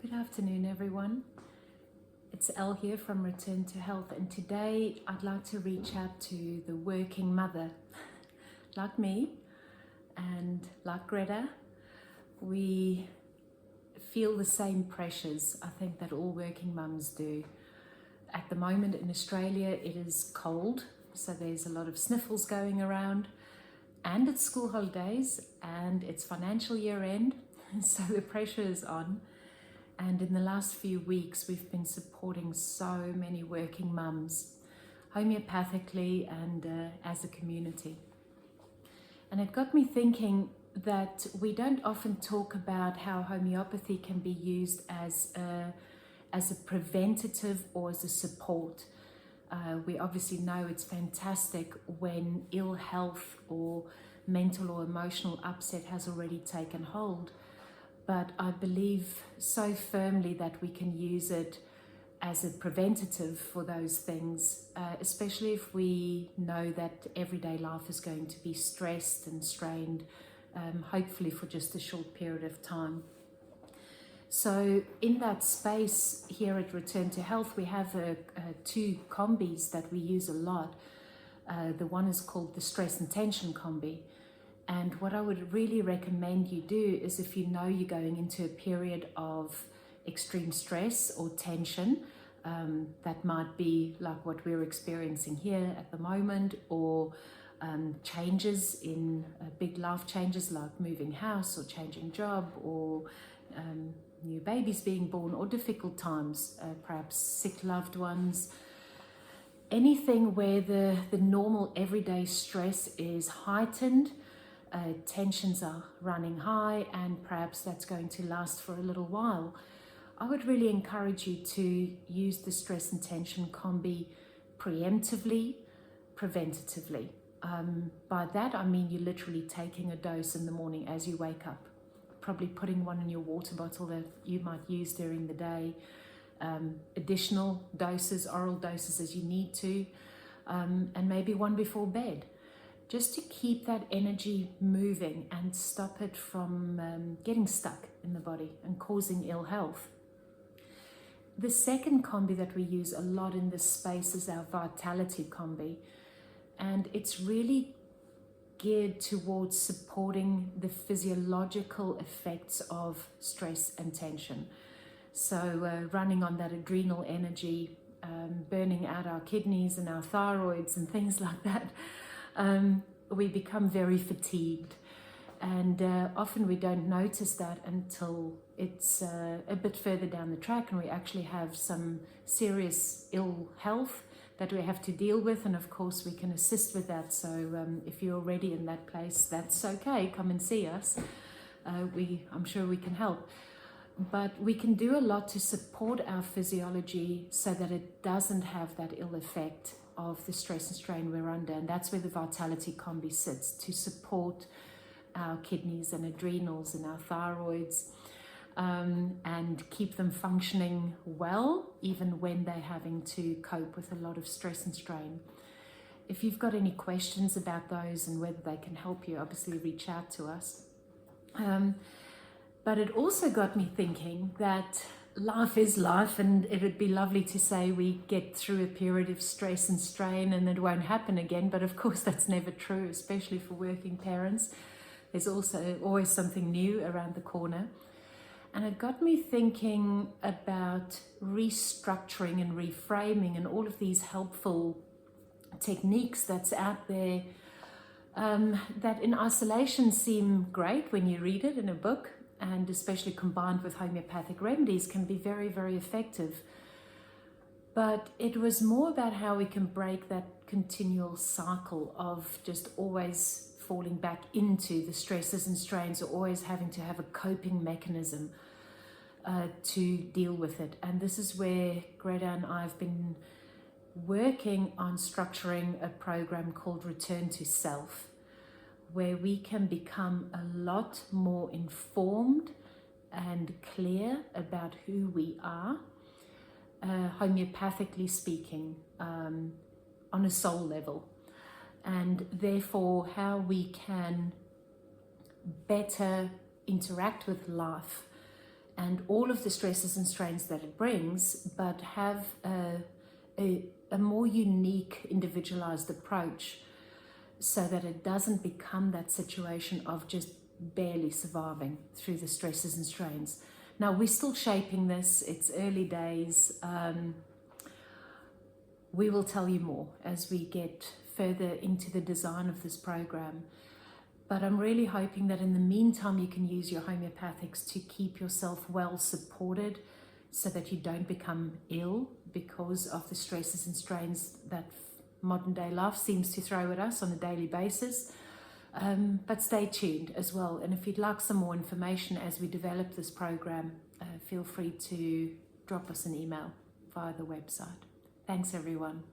Good afternoon, everyone. It's Elle here from Return to Health, and today I'd like to reach out to the working mother. Like me and like Greta, we feel the same pressures, I think, that all working mums do. At the moment in Australia, it is cold, so there's a lot of sniffles going around, and it's school holidays and it's financial year end, so the pressure is on. And in the last few weeks, we've been supporting so many working mums, homeopathically and as a community. And it got me thinking that we don't often talk about how homeopathy can be used as a preventative or as a support. We obviously know it's fantastic when ill health or mental or emotional upset has already taken hold. But I believe so firmly that we can use it as a preventative for those things, especially if we know that everyday life is going to be stressed and strained, hopefully for just a short period of time. So in that space here at Return to Health, we have two combis that we use a lot. The one is called the Stress and Tension Combi. And what I would really recommend you do is, if you know you're going into a period of extreme stress or tension, that might be like what we're experiencing here at the moment, or changes in big life changes like moving house or changing job, or new babies being born, or difficult times, perhaps sick loved ones. Anything where the normal everyday stress is heightened, tensions are running high, and perhaps that's going to last for a little while, I would really encourage you to use the Stress and Tension Combi preemptively, preventatively. By that I mean you're literally taking a dose in the morning as you wake up, probably putting one in your water bottle that you might use during the day, additional doses, oral doses as you need to, and maybe one before bed, just to keep that energy moving and stop it from getting stuck in the body and causing ill health. The second combi that we use a lot in this space is our Vitality Combi, and it's really geared towards supporting the physiological effects of stress and tension. So running on that adrenal energy, burning out our kidneys and our thyroids and things like that. We become very fatigued, and often we don't notice that until it's a bit further down the track and we actually have some serious ill health that we have to deal with, and of course we can assist with that. So if you're already in that place, that's okay, come and see us. I'm sure we can help. But we can do a lot to support our physiology so that it doesn't have that ill effect of the stress and strain we're under, and that's where the Vitality Combi sits, to support our kidneys and adrenals and our thyroids, and keep them functioning well even when they're having to cope with a lot of stress and strain. If you've got any questions about those and whether they can help you, obviously reach out to us. But it also got me thinking that life is life, and it would be lovely to say we get through a period of stress and strain and it won't happen again, but of course that's never true, especially for working parents. There's also always something new around the corner. And it got me thinking about restructuring and reframing and all of these helpful techniques that's out there, that in isolation seem great when you read it in a book, and especially combined with homeopathic remedies can be very, very effective. But it was more about how we can break that continual cycle of just always falling back into the stresses and strains, or always having to have a coping mechanism to deal with it. And this is where Greta and I have been working on structuring a program called Return to Self, where we can become a lot more informed and clear about who we are, homeopathically speaking, on a soul level, and therefore how we can better interact with life and all of the stresses and strains that it brings, but have a more unique, individualized approach so that it doesn't become that situation of just barely surviving through the stresses and strains. Now, we're still shaping this. It's early days. We will tell you more as we get further into the design of this program. But I'm really hoping that in the meantime, you can use your homeopathics to keep yourself well supported so that you don't become ill because of the stresses and strains that modern day life seems to throw at us on a daily basis. But stay tuned as well. And if you'd like some more information as we develop this program, feel free to drop us an email via the website. Thanks, everyone.